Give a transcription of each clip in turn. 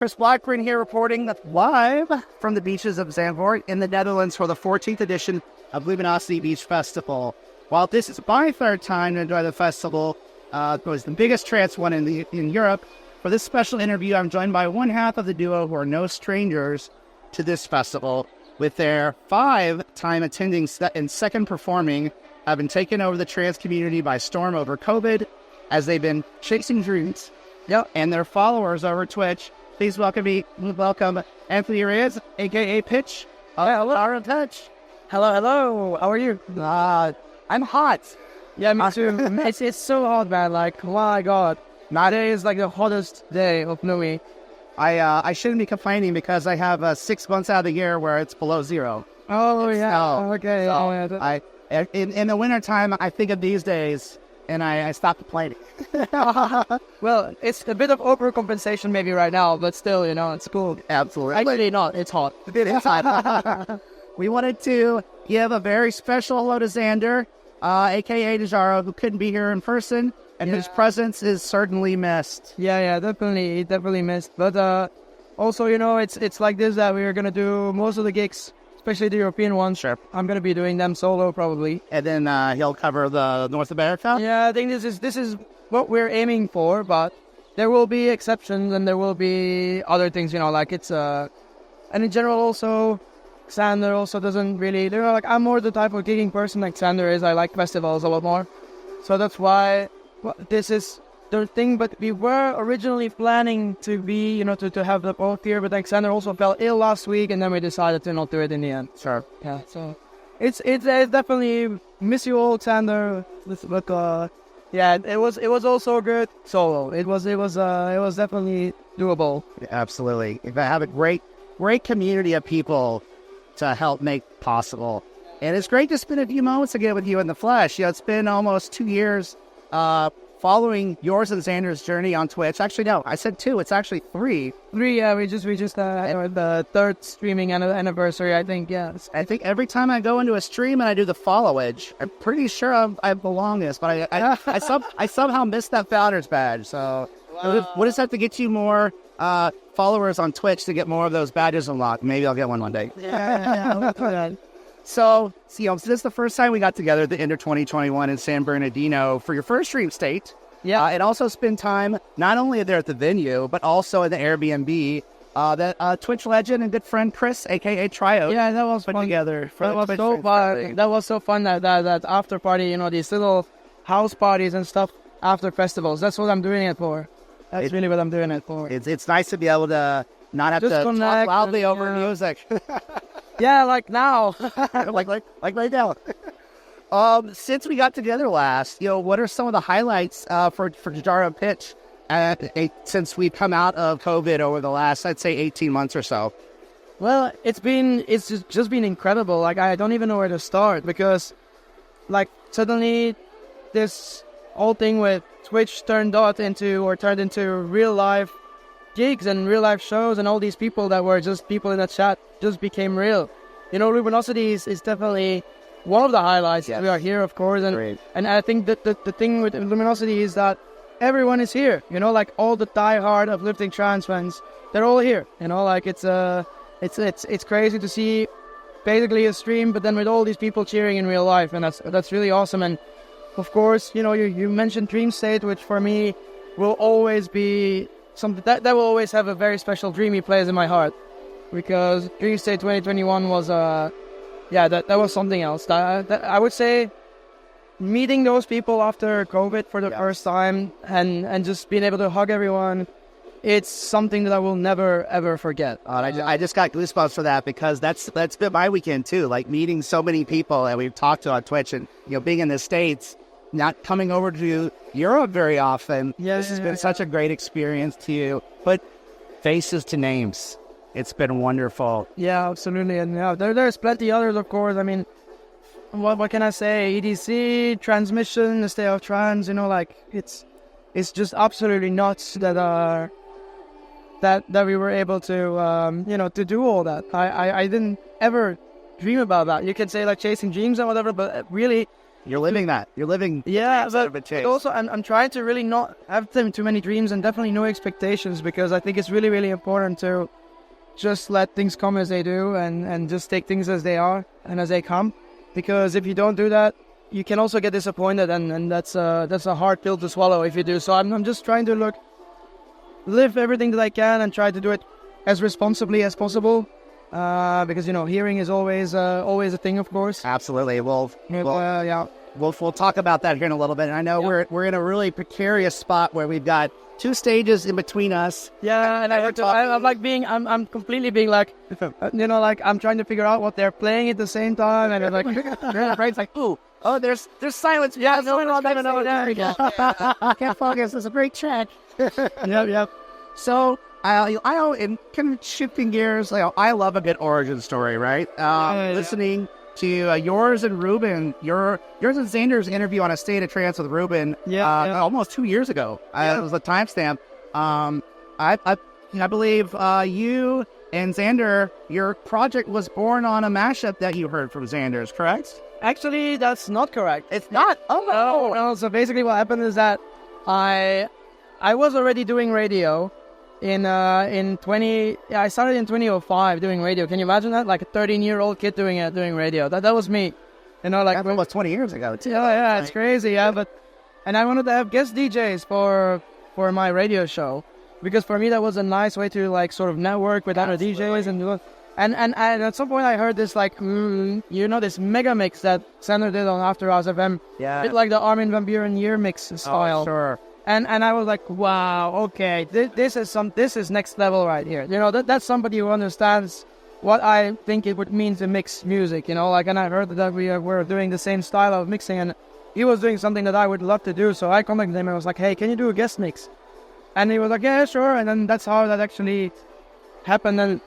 Chris Blackburn here reporting live from the beaches of Xavier in the Netherlands for the 14th edition of Luminosity Beach Festival. While this is my third time to enjoy the festival, it was the biggest trance one in Europe. For this special interview, I'm joined by one half of the duo who are no strangers to this festival, with their 5-time attending and second performing, have been taken over the trance community by storm over COVID, as they've been chasing dreams. And their followers over Twitch. Please welcome Anthony Reyers AKA Pitch. Hello. Are in touch. Hello. How are you? I'm hot. Yeah, me too. It's so hot, man. Like, oh my God. Today is like the hottest day of Norrie. I shouldn't be complaining because I have 6 months out of the year where it's below zero. Oh, yeah. Okay. So in the wintertime, I think of these days, and I stop complaining. Well, it's a bit of overcompensation maybe right now, but still, it's cool. Absolutely. Actually not. It's hot. It is hot. We wanted to give a very special hello to Xander, a.k.a. XiJaro, who couldn't be here in person, and whose presence is certainly missed. Yeah, definitely missed. But also, it's like this that we're going to do most of the gigs, especially the European ones. Sure. I'm going to be doing them solo probably. And then he'll cover the North America? Yeah, I think this is what we're aiming for, but there will be exceptions and there will be other things, like it's... and in general also, Xander also doesn't really... I'm more the type of gigging person like Xander is. I like festivals a lot more. So that's why this is the thing, but we were originally planning to be, to have the both here, but Xander also fell ill last week, and then we decided to not do it in the end. Sure. Yeah, so it's definitely miss you all, Xander, but yeah, it was also good solo. It was definitely doable. Absolutely. I have a great community of people to help make possible, and it's great to spend a few moments again with you in the flesh. It's been almost 2 years. Following yours and Xander's journey on Twitch. Actually, no, I said 2. It's actually 3. 3, yeah. We just had the third streaming anniversary, I think. Yeah. I think every time I go into a stream and I do the followage, I'm pretty sure I belong this, but I somehow missed that founder's badge. So, what does that have to get you more followers on Twitch to get more of those badges unlocked? Maybe I'll get one day. Yeah. So this is the first time we got together at the end of 2021 in San Bernardino for your first stream state. Yeah. And also spend time not only there at the venue, but also in the Airbnb that Twitch legend and good friend Chris, a.k.a. Trio, that was put fun. together. For that was so fun. That was so fun, that after party, these little house parties and stuff after festivals. That's what I'm doing it for. That's really what I'm doing it for. It's nice to be able to not have just to talk loudly over music. Yeah, like now. like right now. Since we got together last, what are some of the highlights for XiJaro Pitch since we've come out of COVID over the last, I'd say, 18 months or so? Well, it's just been incredible. Like, I don't even know where to start, because suddenly this whole thing with Twitch turned into real life gigs and real life shows, and all these people that were just people in the chat just became real. Luminosity is definitely one of the highlights. Yes. We are here, of course, and I think that the thing with Luminosity is that everyone is here. All the diehard uplifting trance fans, they're all here. It's crazy to see basically a stream, but then with all these people cheering in real life, and that's really awesome. And of course, you mentioned Dream State, which for me will always be something that will always have a very special dreamy place in my heart, because Dream State 2021 was that was something else. That I would say, meeting those people after COVID for the first time and just being able to hug everyone, it's something that I will never ever forget. I just got goosebumps for that, because that's been my weekend too. Like, meeting so many people that we've talked to on Twitch, and being in the States, not coming over to Europe very often. This has been such a great experience to you. But faces to names, it's been wonderful. Yeah, absolutely. And there's plenty others, of course. I mean, what can I say? EDC, Transmission, the State of Trance. It's just absolutely nuts that we were able to to do all that. I didn't ever dream about that. You can say like chasing dreams and whatever, but really, You're living that. You're living. Yeah, but but also I'm trying to really not have too many dreams and definitely no expectations, because I think it's really, really important to just let things come as they do and just take things as they are and as they come. Because if you don't do that, you can also get disappointed, and that's a hard pill to swallow if you do. So I'm just trying to live everything that I can and try to do it as responsibly as possible. Because hearing is always a thing, of course. Absolutely. We'll talk about that here in a little bit. And I know we're in a really precarious spot where we've got 2 stages in between us. Yeah, and I'm completely being like, like I'm trying to figure out what they're playing at the same time, and like, your brain's like, oh, there's silence. Yeah, I can't focus. It's a great track. Yep. So I in kind of shifting gears, I love a good origin story, right? Listening to yours and Ruben, yours and Xander's interview on A State of Trance with Ruben, almost 2 years ago. It was a timestamp. I believe you and Xander, your project was born on a mashup that you heard from Xander's, correct? Actually, that's not correct. It's not. Oh no. So basically, what happened is that I was already doing radio. I started in 2005 doing radio. Can you imagine that? Like a 13-year-old kid doing radio. That was me. That was 20 years ago too. Yeah, it's crazy. Yeah, and I wanted to have guest DJs for my radio show, because for me that was a nice way to sort of network with other DJs and at some point I heard this this mega mix that Xander did on After Hours FM. Yeah. A bit like the Armin van Buuren year mix style. Oh, sure. And I was like, wow, okay, this is next level right here. That's somebody who understands what I think it would mean to mix music. And I heard that we were doing the same style of mixing, and he was doing something that I would love to do. So I contacted him and I was like, hey, can you do a guest mix? And he was like, yeah, sure. And then that's how that actually happened. And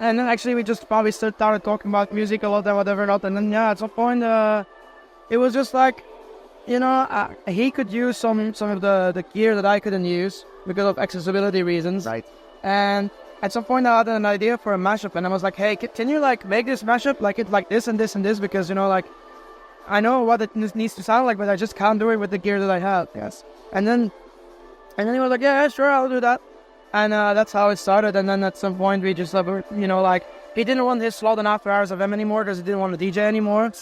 then actually we just probably started talking about music a lot and whatever not. And then at some point it was just like, he could use some of the gear that I couldn't use because of accessibility reasons. Right. And at some point I had an idea for a mashup, and I was like, hey, can you make this mashup like this and this and this, because I know what it needs to sound like, but I just can't do it with the gear that I have. Yes. And then he was like, yeah, sure, I'll do that. And that's how it started. And then at some point we just he didn't want his slot on After Hours of M anymore because he didn't want to DJ anymore.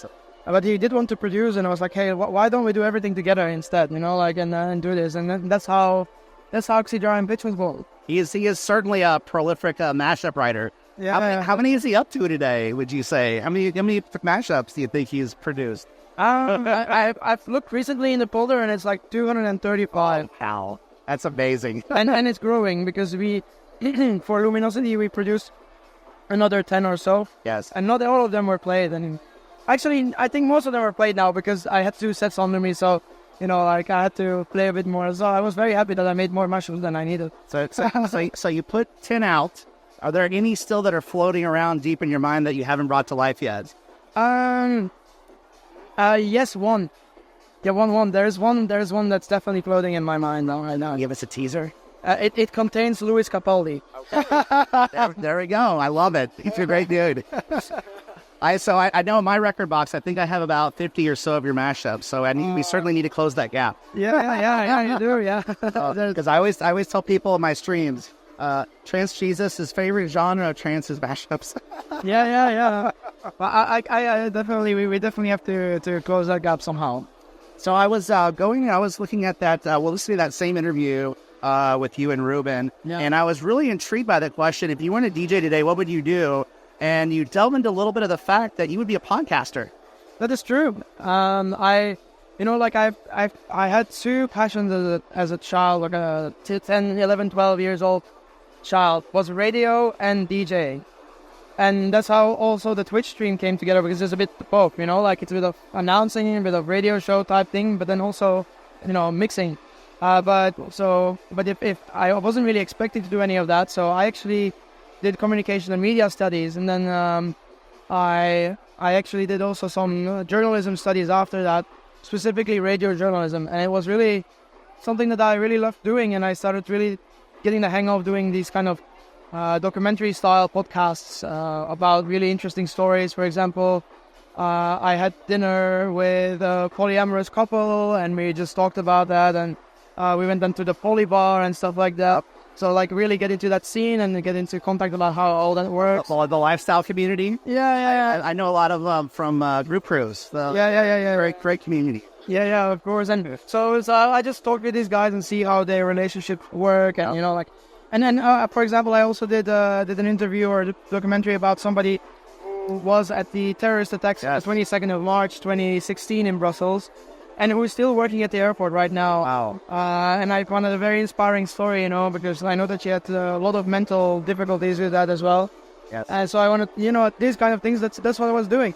But he did want to produce, and I was like, hey, why don't we do everything together instead, and do this. And then that's how XiJaro Pitch was born. He is certainly a prolific mashup writer. Yeah. How many is he up to today, would you say? How many mashups do you think he's produced? I've looked recently in the folder, and it's like 235. Wow, that's amazing. and it's growing, because we, for Luminosity, we produced another 10 or so. Yes. And not all of them were played. And actually, I think most of them were played now, because I had to do sets under me, so I had to play a bit more. So I was very happy that I made more mashups than I needed. So you put 10 out. Are there any still that are floating around deep in your mind that you haven't brought to life yet? Yes, one. Yeah, one. There's one that's definitely floating in my mind right now. Give us a teaser. It contains Louis Capaldi. There we go. I love it. He's a great dude. I know in my record box, I think I have about 50 or so of your mashups. So we certainly need to close that gap. Yeah, you do, yeah. Because I always tell people in my streams, Trance Jesus' favorite genre of trance is mashups. Yeah. Well, I definitely, we definitely have to close that gap somehow. So I was looking at that, listening to that same interview with you and Ruben, and I was really intrigued by that question. If you weren't a DJ today, what would you do? And you delve into a little bit of the fact that you would be a podcaster. That is true. I had two passions as a child, like a 10, 11, 12 years old child, was radio and DJ. And that's how also the Twitch stream came together, because it's a bit of both, it's a bit of announcing, a bit of radio show type thing, but then also, mixing. But if I wasn't really expecting to do any of that, so I actually did communication and media studies, and then I actually did also some journalism studies after that, specifically radio journalism, and it was really something that I really loved doing, and I started really getting the hang of doing these kind of documentary style podcasts about really interesting stories. For example, I had dinner with a polyamorous couple, and we just talked about that, and we went into the poly bar and stuff like that. So like really get into that scene and get into contact about how all that works. The lifestyle community. Yeah. I know a lot of them from group crews. So Yeah. Great community. Yeah, of course. And so I just talked with these guys and see how their relationship work, and and then for example, I also did an interview or a documentary about somebody who was at the terrorist attacks on the 22nd of March 2016 in Brussels, and who's still working at the airport right now. Wow. And I found it a very inspiring story, because I know that she had a lot of mental difficulties with that as well. Yes. And so I wanted, these kind of things. That's what I was doing.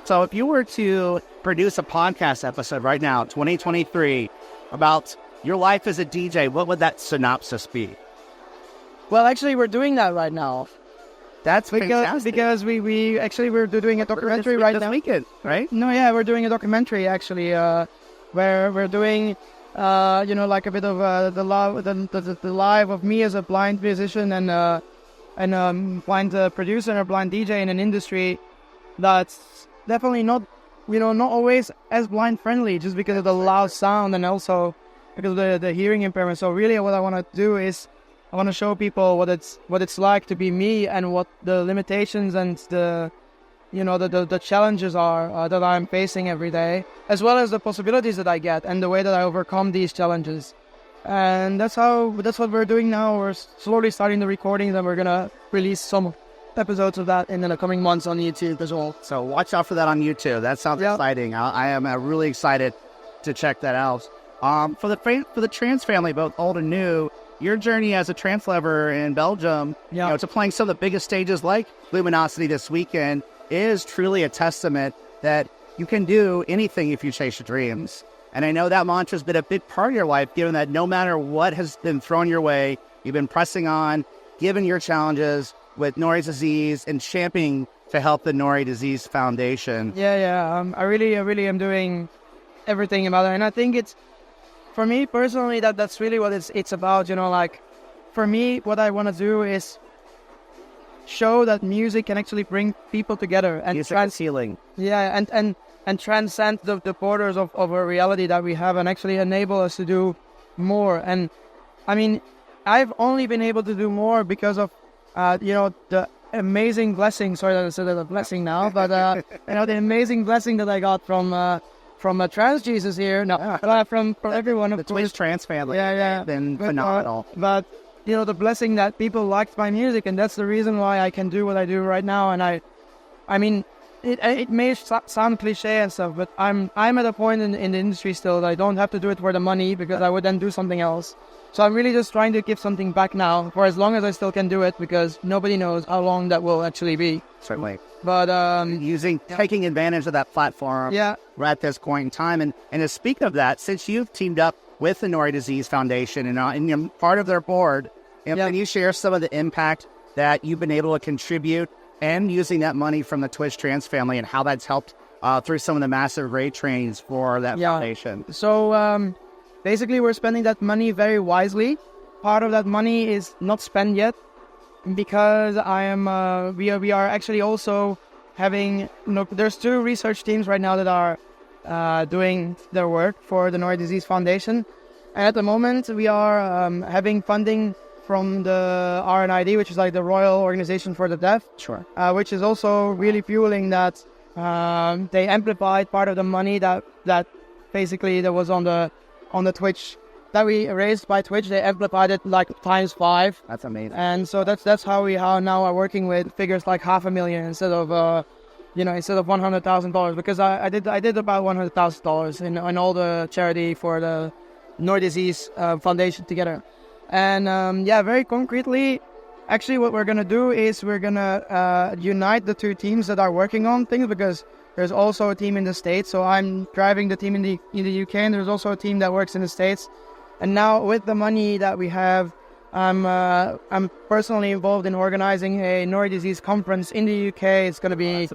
So if you were to produce a podcast episode right now, 2023, about your life as a DJ, what would that synopsis be? Well, actually, we're doing that right now. That's fantastic. Because we're doing a documentary right now. This weekend, right? No, yeah, we're doing a documentary actually, where we're doing, like a bit of the life of me as a blind musician and blind producer and a blind DJ in an industry that's definitely not always as blind friendly, just because of the loud sound and also because of the hearing impairment. So really, what I want to do is I want to show people what it's like to be me, and what the limitations and the challenges are that I'm facing every day, as well as the possibilities that I get and the way that I overcome these challenges. And that's what we're doing now. We're slowly starting the recordings, and we're gonna release some episodes of that in the coming months on YouTube as well. So watch out for that on YouTube. That sounds exciting. I am really excited to check that out. For the trans family, both old and new, your journey as a trans lover in Belgium, to playing some of the biggest stages like Luminosity this weekend is truly a testament that you can do anything if you chase your dreams. And I know that mantra's been a big part of your life, given that no matter what has been thrown your way, you've been pressing on, given your challenges with Norrie's disease and championing to help the Norrie Disease Foundation. I really am doing everything about it, and I think it's, for me personally, that's really what it's about. For me, what I want to do is show that music can actually bring people together and healing. Yeah, and transcend the borders of a reality that we have, and actually enable us to do more. And I mean, I've only been able to do more because of the amazing blessing. Sorry that I said that a blessing now, but the amazing blessing that I got from a trans Jesus here. From everyone. The Twitch trans family. Yeah. Been phenomenal. But the blessing that people liked my music, and that's the reason why I can do what I do right now. And I mean, it may sound cliche and stuff, but I'm at a point in the industry still that I don't have to do it for the money, because I would then do something else. So I'm really just trying to give something back now for as long as I still can do it, because nobody knows how long that will actually be. Certainly. But taking advantage of that platform right at this point in time. And to speak of that, since you've teamed up with the Norrie Disease Foundation and you're part of their board, can you share some of the impact that you've been able to contribute and using that money from the Twitch trans family, and how that's helped through some of the massive raid trains for that foundation? So basically, we're spending that money very wisely. Part of that money is not spent yet, because we are actually also having, there's 2 research teams right now that are doing their work for the Norrie Disease Foundation. And at the moment, we are having funding from the RNID, which is like the Royal Organization for the Deaf. Sure. Which is also really fueling that. They amplified part of the money that basically that was on the Twitch that we raised by Twitch. They amplified it like times 5. That's amazing. And so that's how we now are working with figures like $500,000 instead of $100,000, because I did about $100,000 in all the charity for the Norrie Disease Foundation together. And very concretely, actually what we're gonna do is we're gonna unite the 2 teams that are working on things, because there's also a team in the States. So I'm driving the team in the UK, and there's also a team that works in the States. And now with the money that we have, I'm personally involved in organizing a Norrie disease conference in the UK. It's going to be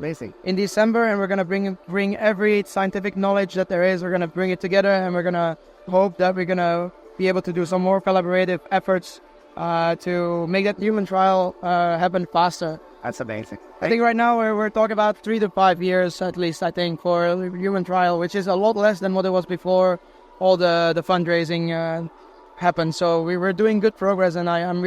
in December, and we're going to bring every scientific knowledge that there is. We're going to bring it together, and we're going to hope that we're going to be able to do some more collaborative efforts to make that human trial happen faster. That's amazing. I think right now we're talking about 3 to 5 years at least, I think, for a human trial, which is a lot less than what it was before all the fundraising happened. So we were doing good progress, and I'm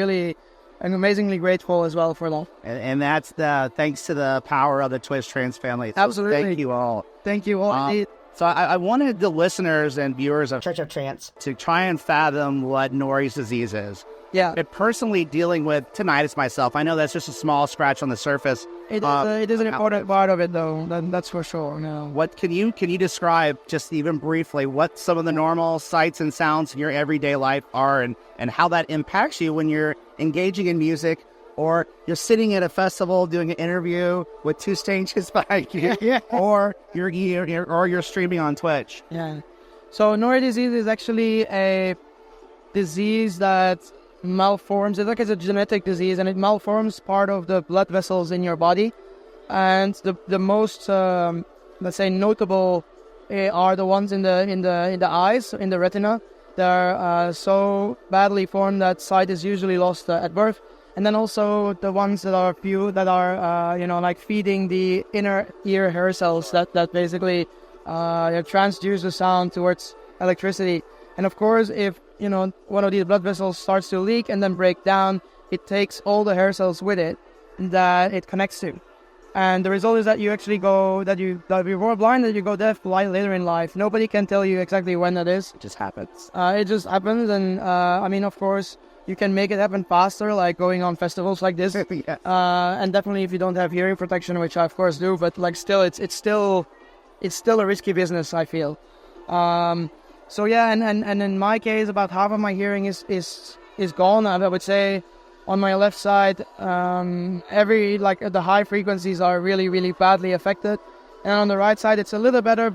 amazingly grateful as well for that. And that's thanks to the power of the Twitch Trans family. So Absolutely. Thank you all. Thank you all. So I wanted the listeners and viewers of Church of Trance to try and fathom what Norrie's disease is. Yeah. But personally dealing with tinnitus myself, I know that's just a small scratch on the surface. It is an important part of it, though. That's for sure. No. What can you describe, just even briefly, what some of the normal sights and sounds in your everyday life are, and how that impacts you when you're engaging in music, or you're sitting at a festival doing an interview with 2 stages behind you, or you're streaming on Twitch? Yeah. So Norrie disease is actually a disease that malforms. It's a genetic disease, and it malforms part of the blood vessels in your body. And the most let's say notable are the ones in the eyes, in the retina. They're so badly formed that sight is usually lost at birth. And then also the ones that are like feeding the inner ear hair cells that basically transduce the sound towards electricity. And of course, if one of these blood vessels starts to leak and then break down, it takes all the hair cells with it that it connects to. And the result is that you actually that you're born blind, that you go deaf later in life. Nobody can tell you exactly when that is. It just happens. It just happens, and of course, you can make it happen faster, like going on festivals like this. Yeah. And definitely if you don't have hearing protection, which I of course do, but like still, it's still a risky business, I feel. So yeah, and in my case, about half of my hearing is gone. I would say on my left side, the high frequencies are really, really badly affected. And on the right side, it's a little better,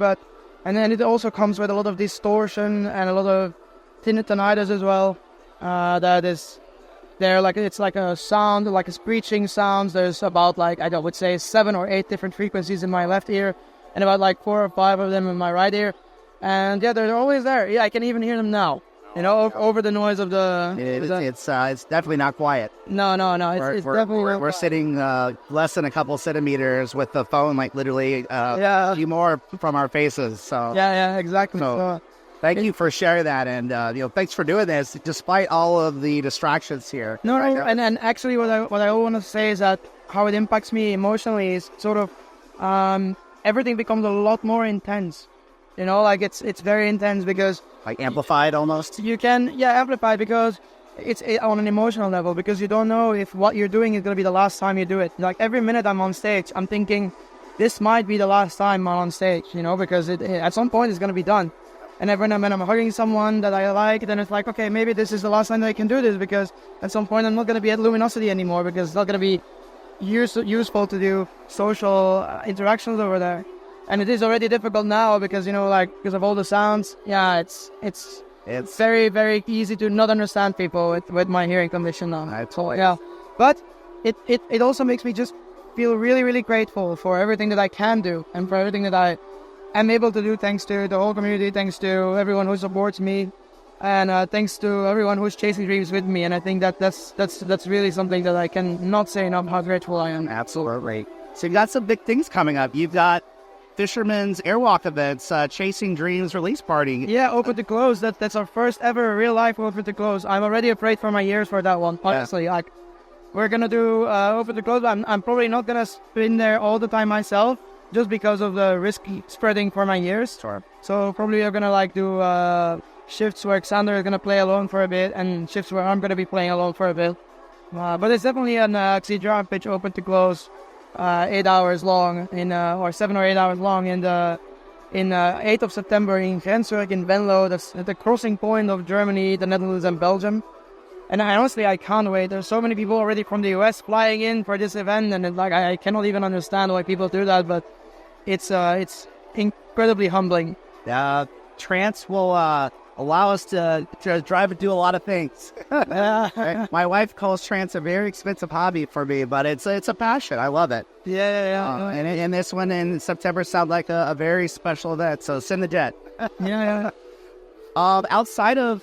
and then it also comes with a lot of distortion and a lot of tinnitus as well. That is there, it's like a sound, like a screeching sounds. There's about I would say 7 or 8 different frequencies in my left ear, and about 4 or 5 of them in my right ear. And yeah, they're always there. Yeah, I can even hear them now. Over the noise of the. It's definitely not quiet. No. It's definitely. We're sitting less than a couple centimeters with the phone, literally a few more from our faces. So yeah, exactly. So thank you for sharing that, and thanks for doing this despite all of the distractions here. No, and actually, what I want to say is that how it impacts me emotionally is sort of everything becomes a lot more intense. It's very intense because amplified almost. You can amplify because it's on an emotional level, because you don't know if what you're doing is going to be the last time you do it. Every minute I'm on stage, I'm thinking this might be the last time I'm on stage, because at some point it's going to be done. And when I'm hugging someone that I like, then it's okay, maybe this is the last time that I can do this, because at some point I'm not going to be at Luminosity anymore, because it's not going to be useful to do social interactions over there. And it is already difficult now because, because of all the sounds. Yeah, it's very, very easy to not understand people with my hearing condition now. So, yeah. But it also makes me just feel really, really grateful for everything that I can do and for everything that I am able to do, thanks to the whole community, thanks to everyone who supports me, and thanks to everyone who's chasing dreams with me. And I think that's really something that I can not say enough how grateful I am. Absolutely. So you've got some big things coming up. You've got Fisherman's Airwalk events, Chasing Dreams release party. Yeah, open to close. That's our first ever real life open to close. I'm already afraid for my ears for that one. Honestly, we're gonna do open to close. I'm probably not gonna spin there all the time myself, just because of the risk spreading for my ears. Sure. So probably we're gonna do shifts where Xander is gonna play alone for a bit, and shifts where I'm gonna be playing alone for a bit. But it's definitely an XiJaro Pitch open to close. 8 hours long or 7 or 8 hours long in 8th of September in Grenswerk in Venlo. That's at the crossing point of Germany, the Netherlands and Belgium. And honestly, I can't wait. There's so many people already from the US flying in for this event, and I cannot even understand why people do that, but it's incredibly humbling. Trance will allow us to drive and do a lot of things. My wife calls trance a very expensive hobby for me, but it's a passion. I love it. Yeah. And this one in September sounds like a very special event. So send the jet. Yeah. Outside of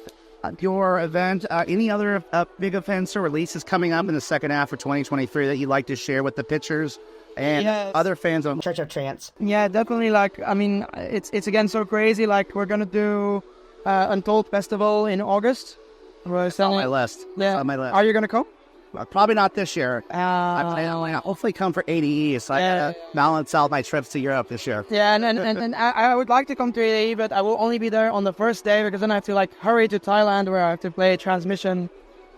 your event, any other big events or releases coming up in the second half of 2023 that you'd like to share with the pitchers and other fans on Church of Trance? Yeah, definitely. Like, I mean, it's again so crazy. Like, we're gonna do Untold Festival in August. It's on my list. Yeah. It's on my list. Are you gonna come? Probably not this year. I'll hopefully come for ADE, so I gotta balance out my trips to Europe this year. Yeah, and I would like to come to ADE, but I will only be there on the first day because then I have to like hurry to Thailand where I have to play transmission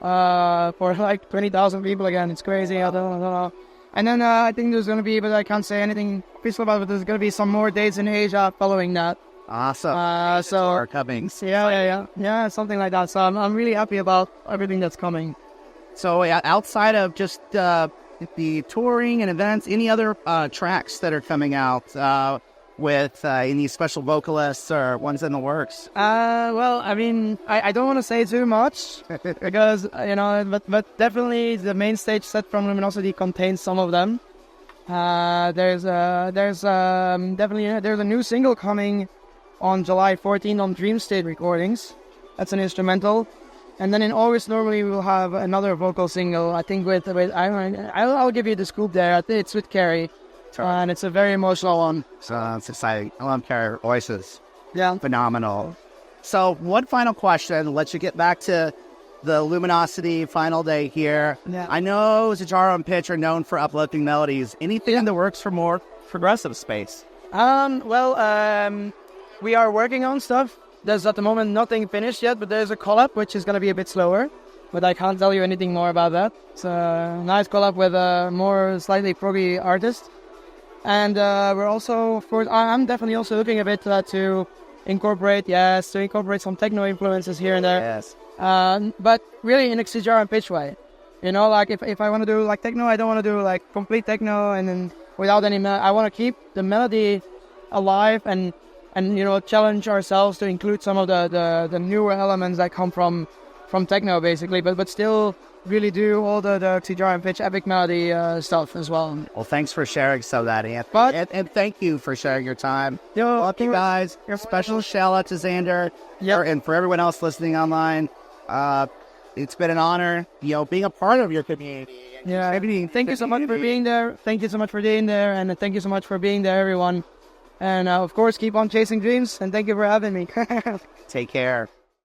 for like 20,000 people again. It's crazy. I don't know. And then I think there's gonna be, but I can't say anything official about it. But there's gonna be some more dates in Asia following that. Awesome. So are coming. Yeah, something like that. So I'm really happy about everything that's coming. So outside of just the touring and events, any other tracks that are coming out with any special vocalists or ones in the works? Well, I mean, I don't want to say too much because, but definitely the main stage set from Luminosity contains some of them. There's definitely a new single coming on July 14th on Dream State Recordings. That's an instrumental. And then in August, normally we will have another vocal single. I think I'll give you the scoop there. I think it's with Carrie, and it's a very emotional one. So it's exciting. I love Carrie voices. Yeah, phenomenal. So one final question. Let you get back to the Luminosity final day here. Yeah. I know XiJaro and Pitch are known for uplifting melodies. Anything in the works for more progressive space? We are working on stuff. There's at the moment nothing finished yet, but there's a collab which is going to be a bit slower. But I can't tell you anything more about that. It's a nice collab with a more slightly proggy artist. And we're also, of course, I'm definitely also looking a bit to incorporate some techno influences here and there. Yes. But really in a XiJaro and Pitch way. Like if I want to do like techno, I don't want to do like complete techno and then without any I want to keep the melody alive and challenge ourselves to include some of the newer elements that come from techno, basically, but still really do all the XiJaro and Pitch epic melody stuff as well. Well, thanks for sharing some of that, Anthony. And thank you for sharing your time. Love you guys. Special shout out to Xander. And for everyone else listening online, it's been an honor, being a part of your community. Thank you so much for being there. Thank you so much for being there, and thank you so much for being there, everyone. And of course, keep on chasing dreams, and thank you for having me. Take care.